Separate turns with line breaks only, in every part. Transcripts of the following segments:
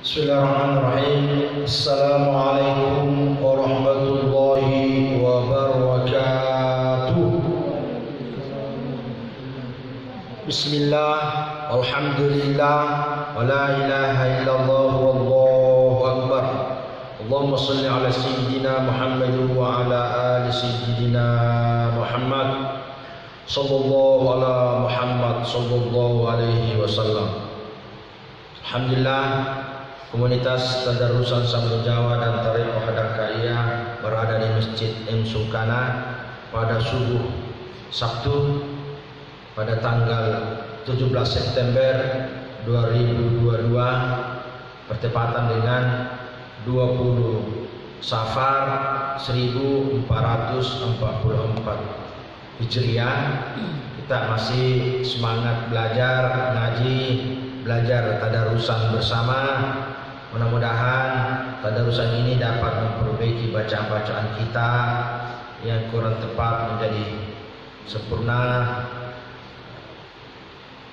Bismillahirrahmanirrahim. Assalamualaikum warahmatullahi wabarakatuh. Bismillah, alhamdulillah, wa la ilaha illallah, wallahu akbar. Allahumma salli ala sayyidina Muhammad wa ala ali sayyidina Muhammad sallallahu ala Muhammad sallallahu alaihi wasallam. Alhamdulillah, komunitas Tadarusan Sambil Jawa dan Tarekat Hadakaiyah berada di Masjid M. Sulkana pada subuh Sabtu pada tanggal 17 September 2022 bertepatan dengan 20 Safar 1444 Hijriah. Kita masih semangat belajar ngaji, belajar tadarusan bersama. Mudah-mudahan tadarusan ini dapat memperbaiki bacaan-bacaan kita yang kurang tepat menjadi sempurna.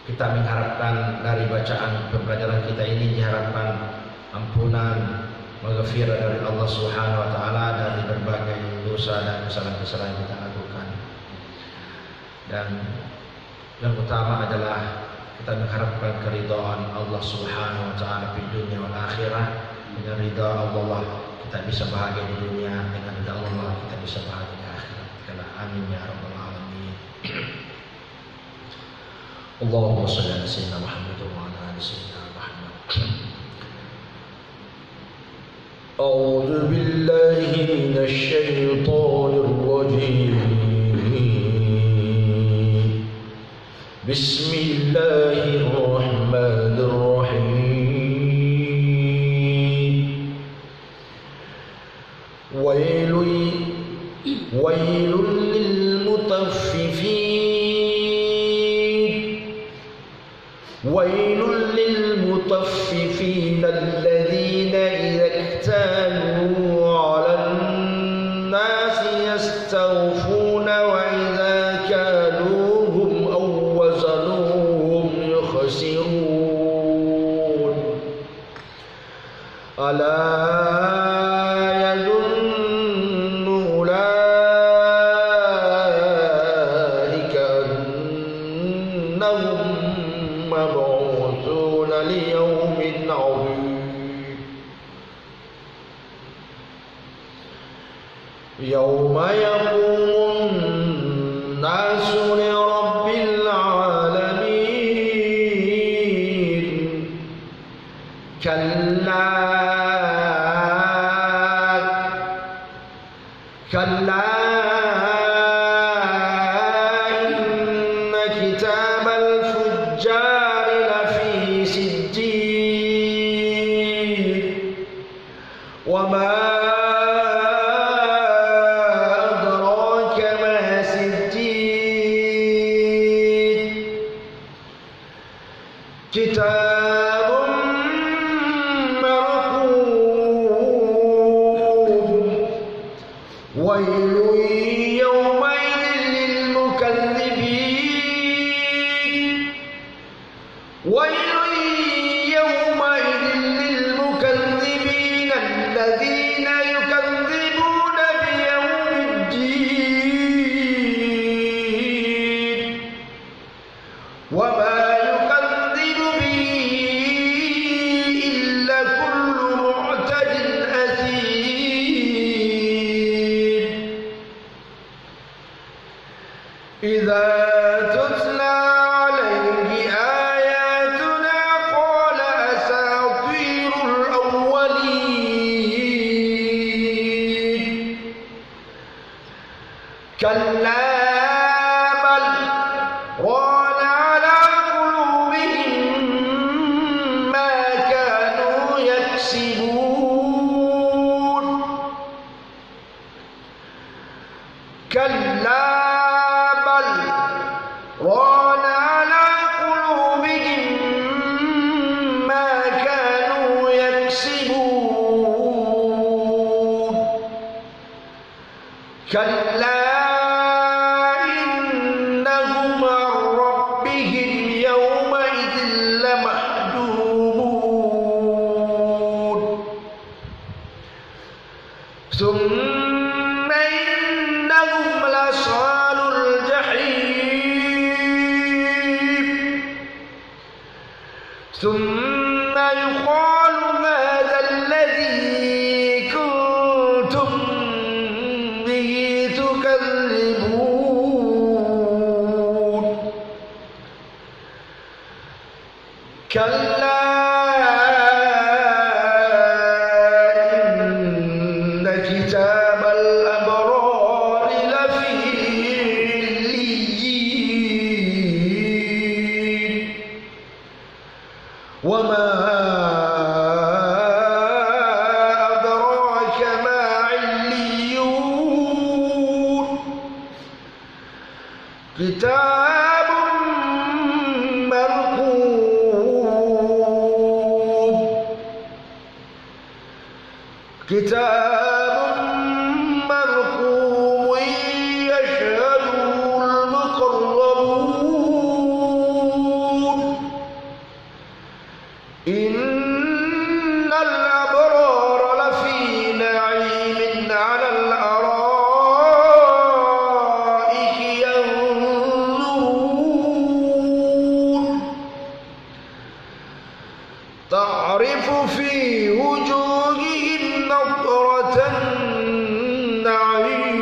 Kita mengharapkan dari bacaan pembelajaran kita ini diharapkan ampunan, maghfirah dari Allah Subhanahu wa taala dari berbagai dosa dan kesalahan-kesalahan yang kita lakukan. Dan yang utama adalah kita mengharapkan keridhaan Allah Subhanahu wa taala di dunia wal akhirah. Dengan ridha Allah kita bisa bahagia di dunia, dengan ridha Allah kita bisa bahagia di akhirat. Amin ya rabbal alamin. Allahumma shalli ala sayyidina Muhammad wa ala ali sayyidina Muhammad. A'udzu billahi minasy syaithanir rajim. Bismillahirrahmanirrahim. Wailul lil mutaffifin alladhina idza iktalu 'alan nasi yastawfuna wa idza kaluhum aw wazanuhum yukhsirun. Ala yadhunnu ulaika annahum mab'uthuna liyawmin 'azim. Yawma yaqumun nasu li rabbil 'alamin. Kalla inna kitabal fujjari lafi sijjin. Wa ma adraka ma sijjin. Kitabun marqum. Wailun yawmaidin lil mukaththibin. Wailun yawmaidin lil mukaththibin alladhina yukadzibuna biyawmiddin. Wa ma yukadzibu bihi illa kullu mu'tadin athim. Idza tutla alayhi ayatuna qala asatirul awwalin. Kalla bal rana ala qulubihim ma kanu yaksibun. Kalla bal rana ala qulubihim ma kanu yaksibun. Kalla innahum an rabbihim yawmaidin lamahjubun. ثم إنهم لصال الجحيم ثم يقال هذا الذي كنتم به تكذبون كلا إن كتاب الأبرار لفي عليين وما أدراك ما عليون كتاب مرقوم كتاب مرقوم يشهده المقربون إن الأبرار لفي نعيم على الأرائك ينظرون تعرف في وجوههم نضرة النعيم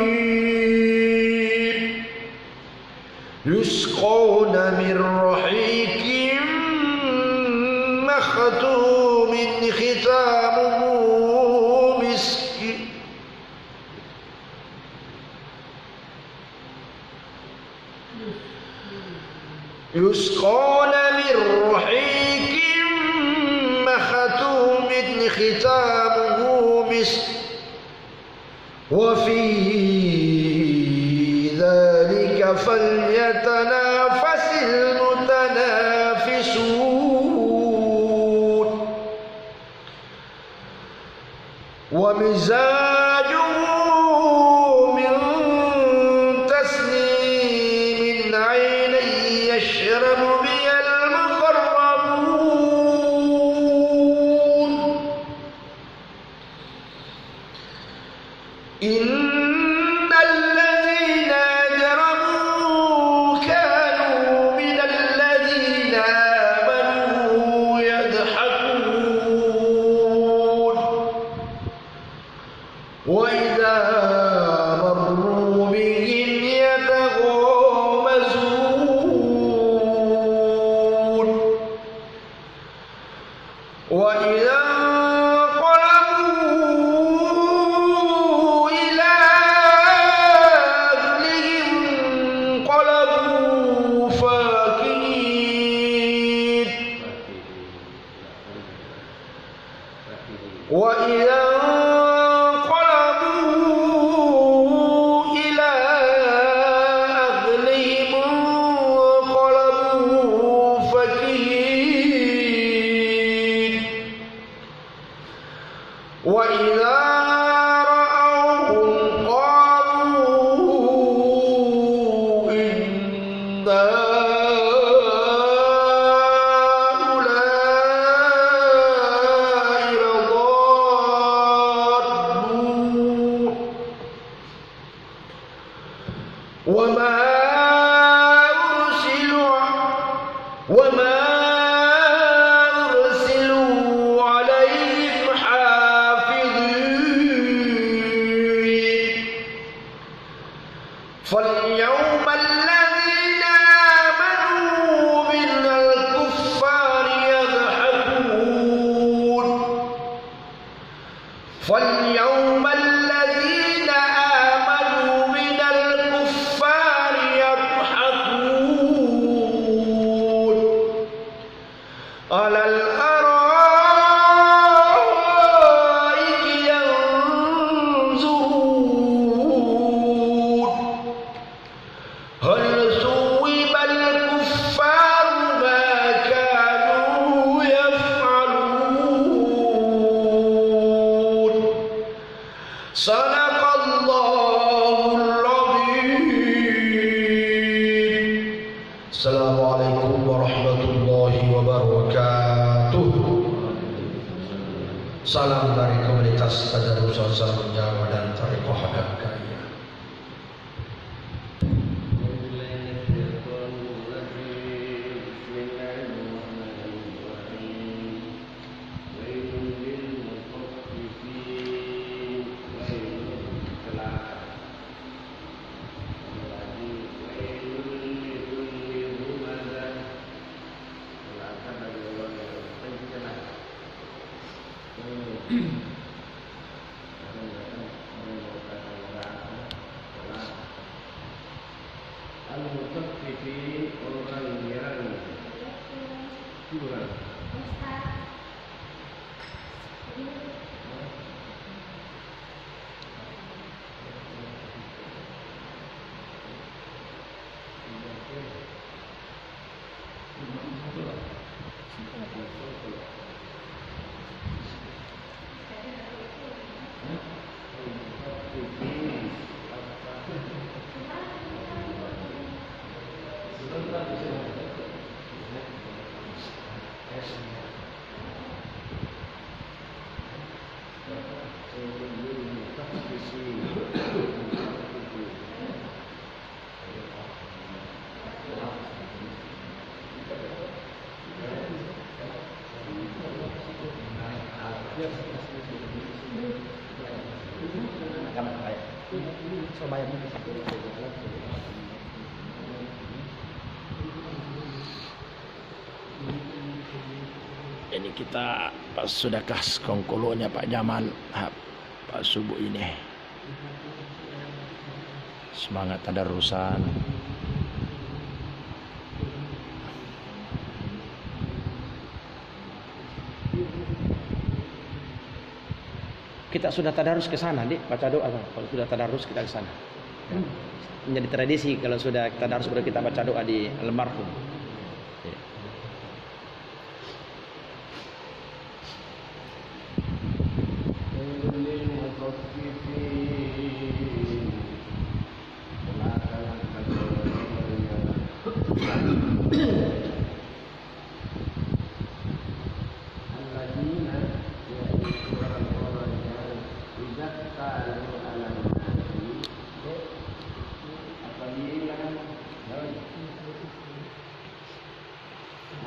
يسقون من رحيق مختوم ختامه مسك يسقون من رحيق مختوم ختامه مسك وفي ذلك فليتنافس المتنافسون ومزاجه من تسنيم عينا يشرب بها المقربون إن الذين أجرموا كانوا من الذين آمنوا يضحكون وإذا مروا بهم يتغامزون وإذا انقلبوا إلى أهلهم انقلبوا فاكهين وإذا انقلبوا إلى أهلهم انقلبوا فاكهين وإذا رأوهم قالوا إن هؤلاء لضالون وما أرسلوا عليهم حافظين فاليوم الذين آمنوا من الكفار يضحكون فاليوم الذين آمنوا من الكفار يضحكون على الأرائك ينظرون هل ثوب الكفار ما كانوا يفعلون صدق الله العظيم. السلام عليكم ورحمة الله وبركاته. Salam dari komunitas Tadarusan Salam Jawa dan Tariqah Hadakaya.
Ini kita pas sudah kas kongkolonya Pak Jamal Pak Subuh ini semangat tadarusan. Kita sudah tadarus ke sana, Dik, baca doa. Kalau sudah tadarus kita ke sana. Menjadi tradisi kalau sudah tadarus baru kita baca doa di almarhum.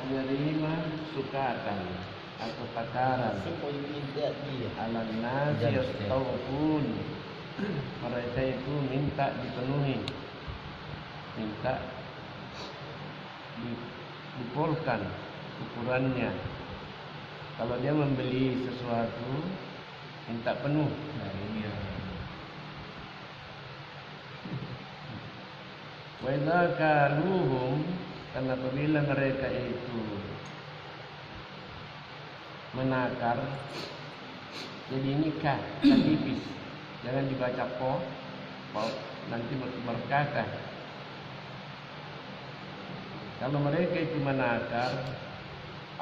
Menerima sukatan atau takaran alam nasi yastaufun, mereka itu minta dipenuhi, minta dipulkan ukurannya. Kalau dia membeli sesuatu minta penuh. Wa idza kaluhum, karena apabila mereka itu menakar, jadi ini kah tipis, jangan dibaca po nanti berkata. Kalau mereka itu menakar,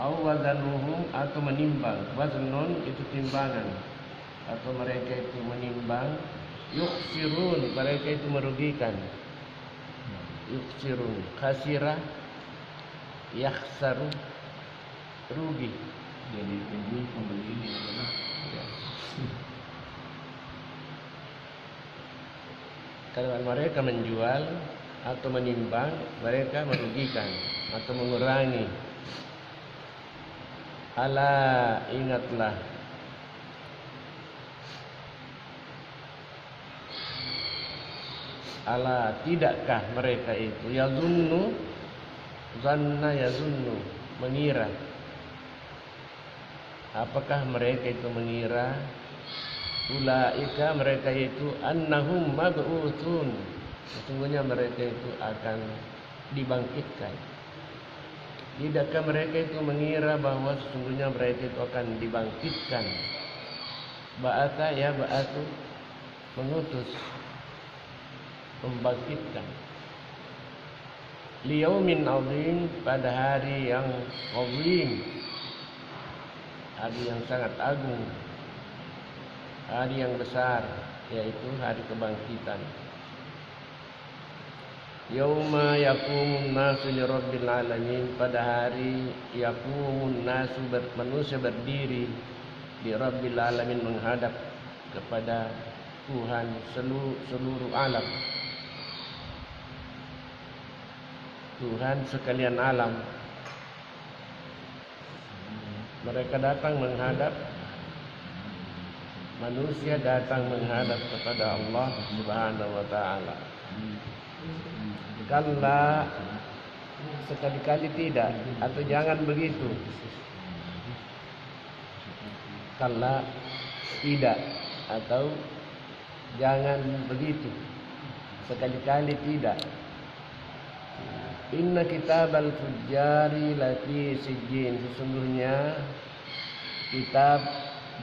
au wazanuhum, atau menimbang, waznun itu timbangan, atau mereka itu menimbang, yuksirun, mereka itu merugikan. Yuksirun, khasirah, yakhsaru, rugi. Jadi penjual pembeli ini adalah kalau mereka menjual atau menimbang, mereka merugikan atau mengurangi. Ala, ingatlah, ala, tidakkah mereka itu yazunnu, zanna yazunnu, mengira. Apakah mereka itu mengira, ulaika, mereka itu, annahum mab'utsun, sesungguhnya mereka itu akan dibangkitkan. Tidakkah mereka itu mengira bahwa sesungguhnya mereka itu akan dibangkitkan? Ba'atha, ya ba'atu, mengutus, membangkitkan. Liyaumin azim, pada hari yang azim, hari yang sangat agung, hari yang besar, yaitu hari kebangkitan. Yauma yaqumun nasu li rabbil alamin, pada hari yaqumun nasu, manusia berdiri di Rabbil Alamin, menghadap kepada Tuhan seluruh alam, Tuhan sekalian alam. Mereka datang menghadap, manusia datang menghadap kepada Allah Subhanahu wa ta'ala. Kalla, sekali-kali tidak, atau jangan begitu. Kalla, tidak, atau jangan begitu, sekali-kali tidak. Inna kitabal fujjari lafi sijjin, sesungguhnya kitab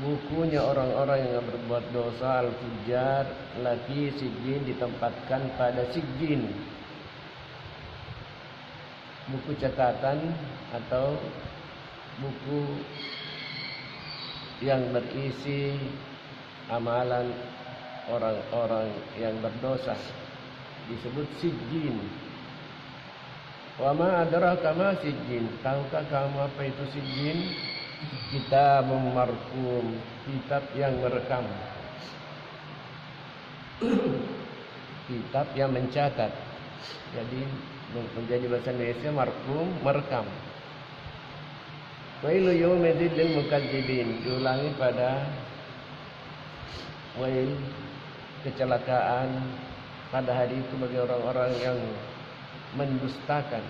bukunya orang-orang yang berbuat dosa, al-fujjar, lafi sijjin, ditempatkan pada sijjin, buku catatan atau buku yang berisi amalan orang-orang yang berdosa, disebut sijjin. Wa ma adraka ma sijjin, tahukah kamu apa itu sijjin? Kitab marqum, kitab yang merekam, kitab yang mencatat. Jadi menjadi bahasa Indonesia marqum, merekam. Wailu yaumidzin lil mukadzibin, diulangi pada wail, kecelakaan pada hari itu bagi orang-orang yang mendustakan.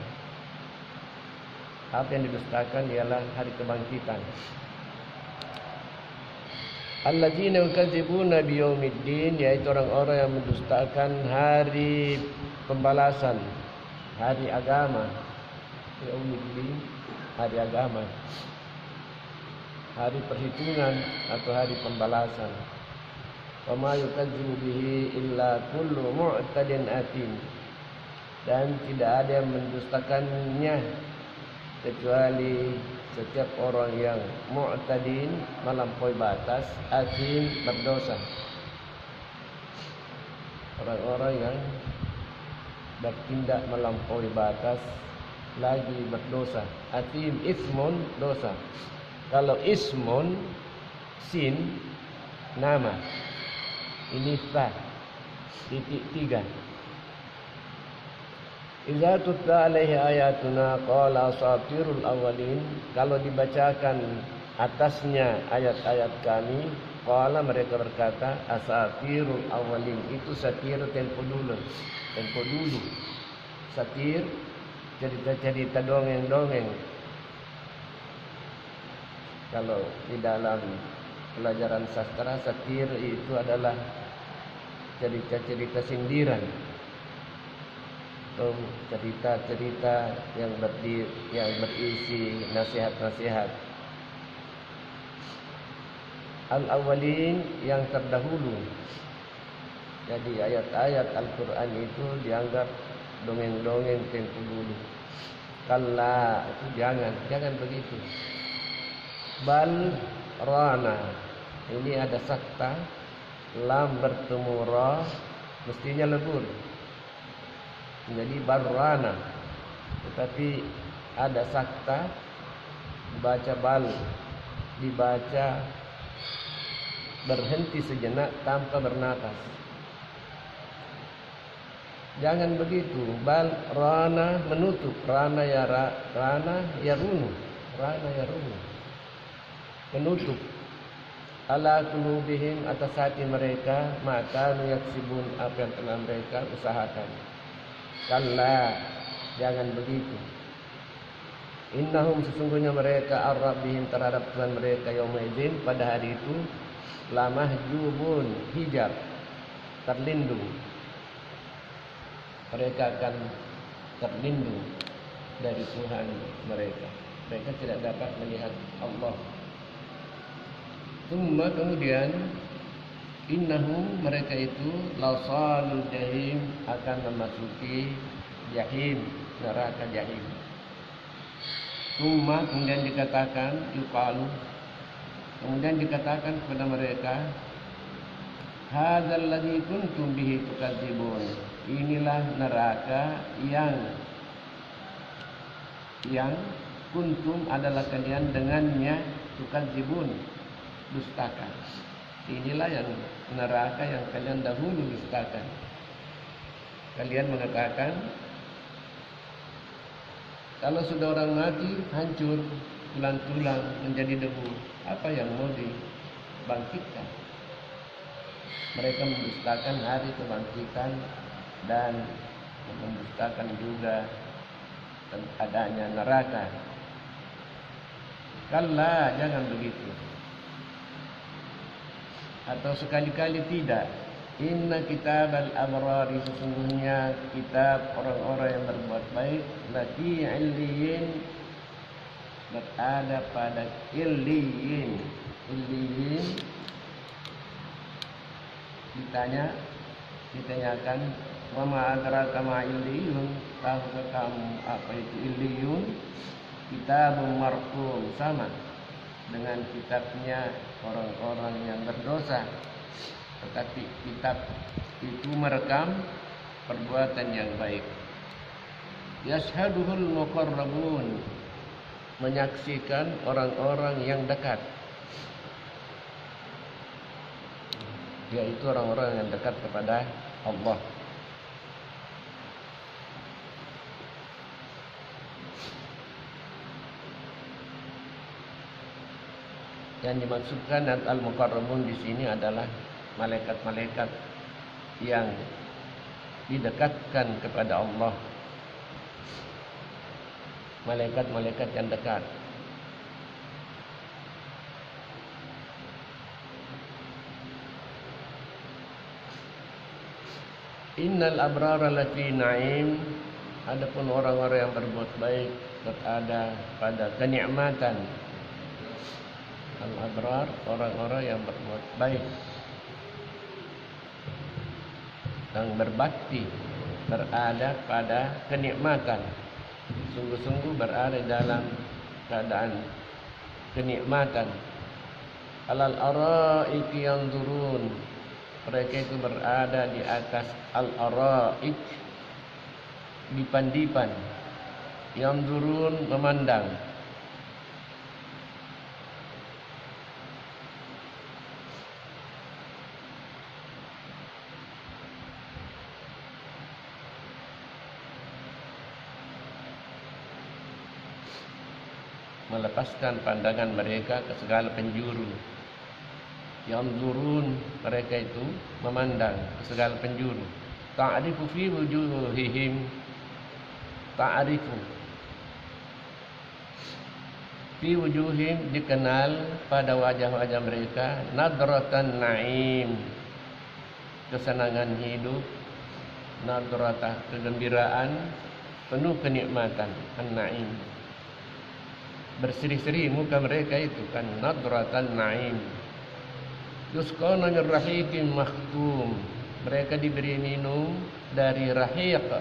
Apa yang didustakan ialah hari kebangkitan. Alladzina yukadzibuna biyaumiddin, yaitu orang-orang yang mendustakan hari pembalasan, hari agama. Yaumiddin, hari agama, hari perhitungan atau hari pembalasan. Wa ma yukadzibu bihi illa kullu mu'tadin atim, dan tidak ada yang mendustakannya kecuali setiap orang yang mu'tadin, melampaui batas, atim, berdosa. Orang-orang yang bertindak melampaui batas lagi berdosa. Atim, ismun, dosa. Kalau ismun, sin, nama. Ini fa, titik 3. Idza tutla alaihi ayatuna qala asatirul awwalin, kalau dibacakan atasnya ayat-ayat kami, qala, mereka berkata, asatirul awwalin, itu satir tempo dulu. Satir, cerita-cerita dongeng-dongeng. Kalau di dalam pelajaran sastra, satir itu adalah cerita-cerita sindiran atau cerita-cerita yang berisi nasihat-nasihat. Al-awwalin, yang terdahulu. Jadi ayat-ayat Al-Quran itu dianggap dongeng-dongeng tempo dulu. Kalla, itu jangan begitu. Bal rana, ini ada sakta, lam bertemu ra, mestinya lebur, jadi barrana, tetapi ada sakta, dibaca bal, dibaca berhenti sejenak tanpa bernapas. Jangan begitu. Bal rana, menutup. Rana yarunu, menutup. Ala qulubihim, atas hati mereka, maka yaksibun, apa yang telah mereka usahakan. Kalla, jangan begitu. Innahum, sesungguhnya mereka, ar-rabbihim, terhadap Tuhan mereka, yaumaizin, pada hari itu, lamahjubun, hijab, terlindung. Mereka akan terlindung dari Tuhan mereka. Mereka tidak dapat melihat Allah. Kemudian innahum, mereka itu, lausalul jahim, akan memasuki jahim, neraka jahim. Kemudian dikatakan, yuqalu, kemudian dikatakan kepada mereka, hadzal ladzi kuntum bihi tukadzibun, inilah neraka yang kuntum adalah kalian dengannya tukadzibun, dustakan. Inilah yang neraka yang kalian dahulu dustakan. Kalian mengatakan kalau sudah orang mati hancur tulang-tulang menjadi debu, apa yang mau dibangkitkan? Mereka mendustakan hari kebangkitan dan mendustakan juga adanya neraka. Kalla, jangan begitu. Atau sekali-kali tidak. Inna kitab al-abrari, sesungguhnya kitab orang-orang yang berbuat baik, lafi illiyin, berada pada illiyin. Illiyin, ditanyakan, wa ma adraka ma illiyun, tahukah kamu apa itu illiyun? Kitabun marqum, sama dengan kitabnya orang-orang yang berdosa, tetapi kitab itu merekam perbuatan yang baik. Yashhaduhul muqarrabun, menyaksikan orang-orang yang dekat, yaitu orang-orang yang dekat kepada Allah. Yang dimaksudkan al-muqarrabun di sini adalah malaikat-malaikat yang didekatkan kepada Allah. Malaikat-malaikat yang dekat. Innal abrara lafi na'im, adapun orang-orang yang berbuat baik berada pada kenikmatan. Al-abrar, orang-orang yang berbuat baik dan berbakti, berada pada kenikmatan, sungguh-sungguh berada dalam keadaan kenikmatan. Alal araiki yanzurun, mereka itu berada di atas al-araik, dipan-dipan. Yanzurun, memandang. Melepaskan pandangan mereka ke segala penjuru. Yanzurun, mereka itu memandang ke segala penjuru. Ta'rifu fi wujuhihim, ta'rifu fi wujuhihim, dikenal pada wajah-wajah mereka, nadratan na'im, kesenangan hidup, nadratah, kegembiraan, penuh kenikmatan, an-na'im. Berseri-seri muka mereka itu kan, nadratan na'im. Yusqawna min rahiqin makhtum, mereka diberi minum dari rahiq.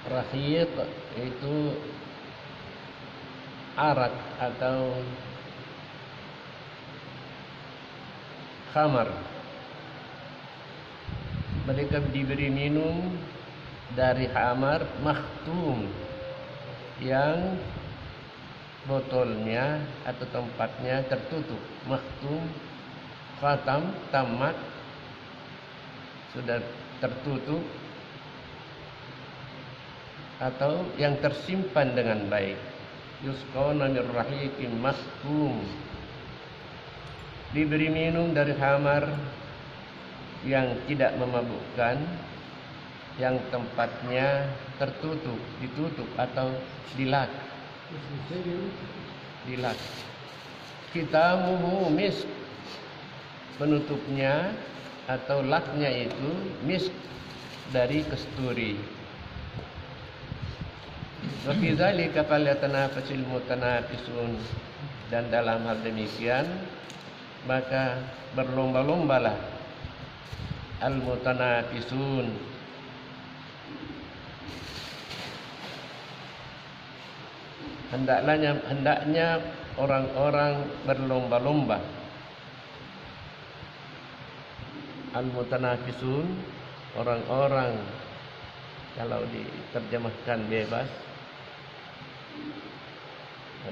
Rahiq itu arak atau khamar. Mereka diberi minum dari khamar makhtum, yang botolnya atau tempatnya tertutup. Makhtum, khatam, tamat, sudah tertutup atau yang tersimpan dengan baik. Yusqawna min rahiqin makhtum, diberi minum dari khamar yang tidak memabukkan, yang tempatnya tertutup, ditutup atau dilak. Dilak. Khitamuhu misk, penutupnya atau laknya itu misk, dari kesturi. Wa fi dzalika falyatanafasil mutanafisun, dan dalam hal demikian maka berlomba-lombalah al-mutanafisun, hendaknya orang-orang berlomba-lomba. Al-mutanafisun, orang-orang, kalau diterjemahkan bebas,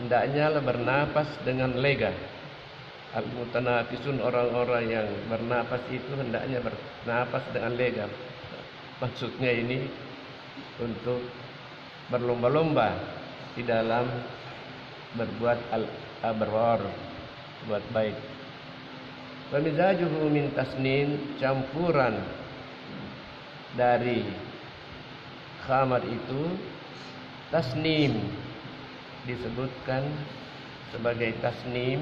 hendaknya bernapas dengan lega. Al-mutanafisun, orang-orang yang bernapas itu hendaknya bernapas dengan lega. Maksudnya ini untuk berlomba-lomba di dalam berbuat al-abrar, buat baik. Wa mizajuhu min tasnin, campuran dari khamar itu tasnim, disebutkan sebagai tasnim.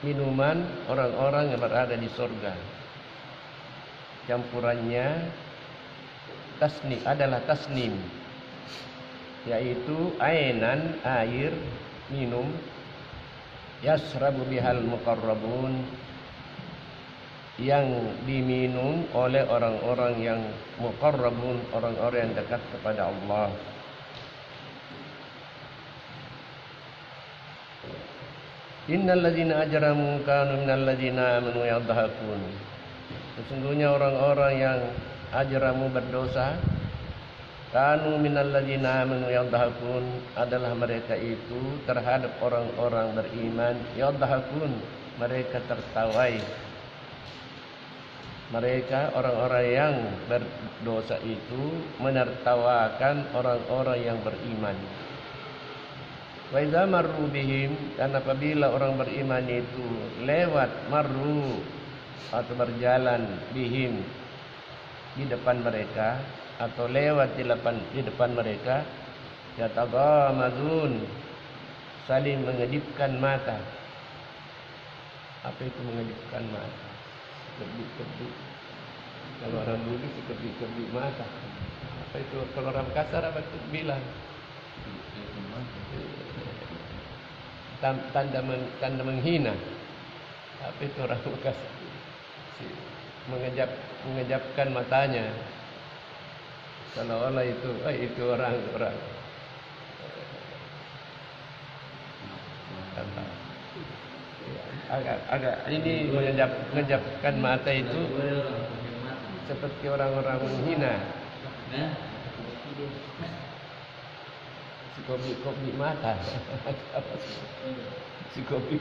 Minuman orang-orang yang berada di surga. Campurannya adalah tasnim, yaitu ainan, air, minum, yasrabu bihal muqarrabun, yang diminum oleh orang-orang yang muqarrabun, orang-orang yang dekat kepada Allah. Innal ladzina ajramu kanu minal ladzina amanu yadhakun. Sesungguhnya orang-orang yang ajramu berdosa, kanu minal ladzina amanu yadhakun, adalah mereka itu terhadap orang-orang beriman, yadhakun, mereka tertawai. Mereka orang-orang yang berdosa itu menertawakan orang-orang yang beriman. Wa idza marru bihim, dan apabila orang beriman itu lewat, marru atau berjalan, bihim di depan mereka, atau lewat di depan mereka, yataghamazun, saling mengedipkan mata. Apa itu mengedipkan mata? Kedip-kedip. Kalau orang dulu itu kedip-kedip mata. Apa itu kalau orang kasar apa itu bilang? Tanda menghina. Apa itu orang kasar? Mengejapkan matanya. Seolah-olah itu orang-orang. Agak ini mengejapkan mata itu seperti orang-orang menghina. Si kopi mata. Si kopi.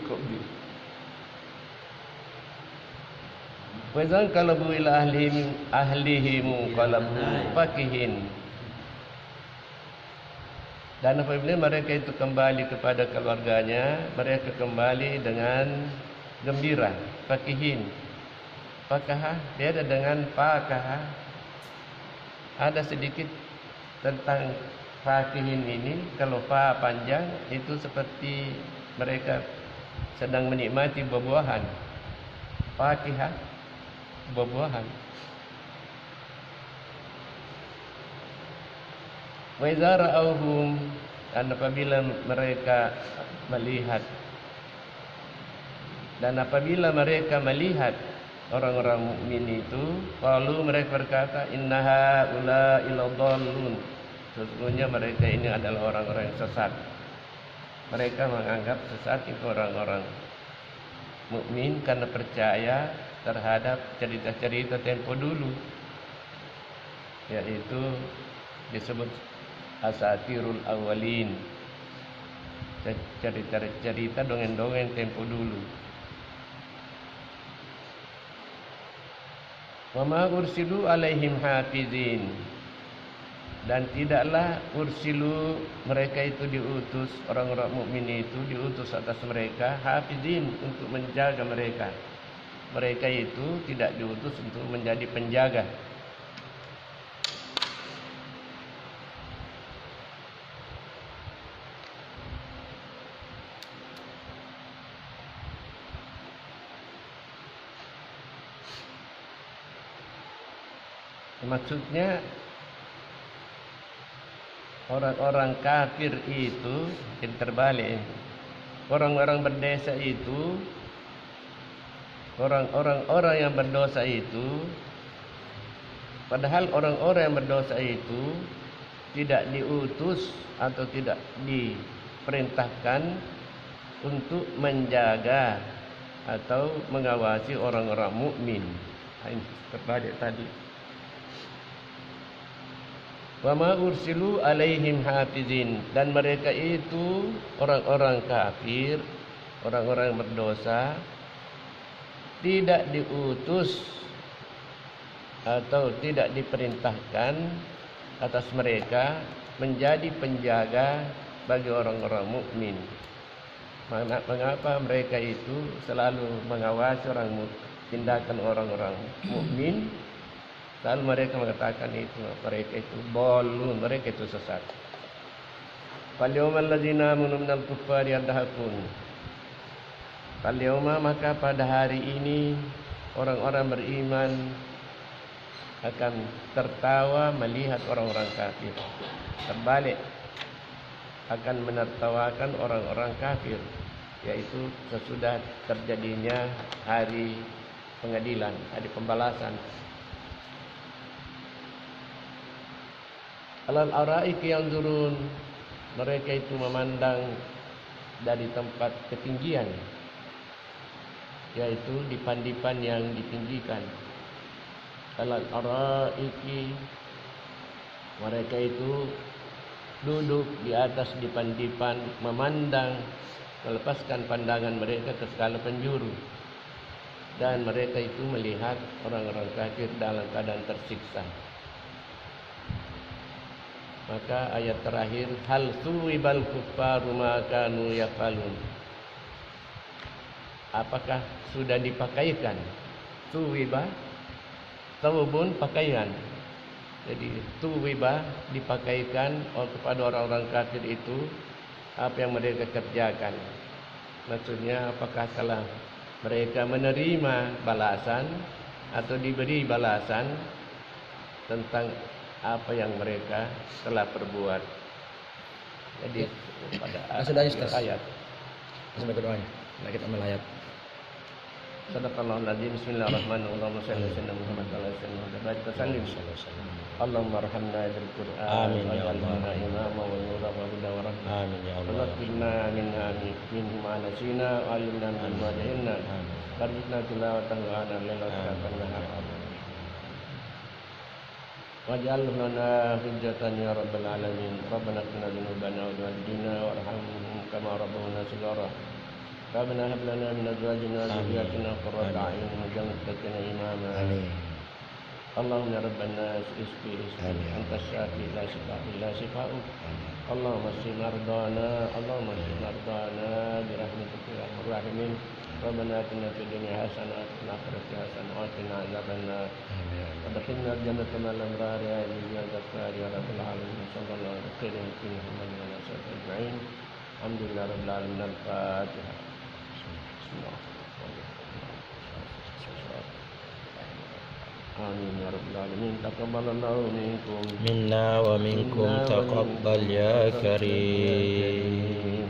Wazan kalabu ila ahlihim kalabu fakihin. Dan apabila mereka itu kembali kepada keluarganya, mereka kembali dengan gembira. Fakihin, fakahah beda dengan fakahah. Ada sedikit tentang fakihin ini. Kalau fa panjang itu seperti mereka sedang menikmati buah-buahan. Fakihah, buah-buahan. Wa idza ra'awhum, dan apabila mereka melihat, orang-orang mukmin itu, qalu, mereka berkata, innaha ula'i ladallun, sesungguhnya mereka ini adalah orang-orang yang sesat. Mereka menganggap sesat itu orang-orang mukmin karena percaya terhadap cerita-cerita tempo dulu, yaitu disebut asatirul awalin, cerita dongeng-dongeng tempo dulu. Wa ma ursilu alaihim hafizin, dan tidaklah ursilu, mereka itu diutus, orang-orang mukmin itu diutus atas mereka, hafizin, untuk menjaga mereka. Mereka itu tidak diutus untuk menjadi penjaga. Maksudnya orang-orang kafir itu yang terbalik. Orang-orang berdosa itu, orang-orang yang berdosa itu, padahal orang-orang yang berdosa itu tidak diutus atau tidak diperintahkan untuk menjaga atau mengawasi orang-orang mukmin. Ini terbalik tadi. Wa ma ursilu alaihim hafizin, dan mereka itu orang-orang kafir, orang-orang berdosa, tidak diutus atau tidak diperintahkan atas mereka menjadi penjaga bagi orang-orang mukmin. Mengapa mereka itu selalu mengawasi tindakan orang-orang mukmin? Lalu mereka mengatakan itu, mereka itu bolun, mereka itu sesat. Falyawmal ladzina amanu minal kuffari yadhakun. Falyawma, maka pada hari ini orang-orang beriman akan tertawa melihat orang-orang kafir. Terbalik, akan menertawakan orang-orang kafir, yaitu sesudah terjadinya hari pengadilan, hari pembalasan. Alal araiki yang turun, mereka itu memandang dari tempat ketinggian, yaitu dipan-dipan yang ditinggikan. Alal araiki, mereka itu duduk di atas dipan-dipan, memandang, melepaskan pandangan mereka ke segala penjuru, dan mereka itu melihat orang-orang kafir dalam keadaan tersiksa. Maka ayat terakhir, hal suwibal kuffaru ma kanu yafalun, apakah sudah dipakaikan? Suwiba, thawbun, pakaian. Jadi suwiba, dipakaikan kepada orang-orang kafir itu apa yang mereka kerjakan. Maksudnya apakah telah mereka menerima balasan atau diberi balasan tentang apa yang mereka telah perbuat. Jadi pada ayat
sampai keduanya. Nah, kita ambil ayat.
Sadaqallahul adzim. Bismillahirrahmanirrahim. Allahumma shalli ala sayyidina Muhammad wa ala alihi wa sallim. Allahumma arhamna bil Qur'an.
Amin ya
Allah.
Allah.
Imama wa nura wa huda wa rahmah.
Amin ya Allah.
Allahumma minhu ma nasina wa alimna min ma jahilna. Warzuqna tilawatahu ana lailatan wa nahar. Waj'al lana hujjatan ya rabbal alamin. Rabbana qina dzunubana wa walidina warhamhum kama rabbuna shighara. Rabbana hab lana min azwajina wa dhurriyyatina qurrata a'yun waj'alna lil-muttaqina imama. Amin. Allahumma ya rabban nas isqi anta syafi la shifa illa shifa'uk. Allahumma shfi mardana, Allahumma shfi mardana bi rahmatika ya arhamar rahimin. Rabbana atina fid dunya hasanah wa fil akhirati hasanah wa qina adzabannar. Adkhilna al-jannata ma'al abrar ya Ghaffar ya rabbal alamin. Sallallahu alaihi wa sallam Muhammadin wa ala alihi ajma'in. Alhamdulillah rabbil alamin. Al-Fatihah. Amin ya rabbal alamin. Taqabbalallahu minkum
minna wa minkum taqabbal ya karim.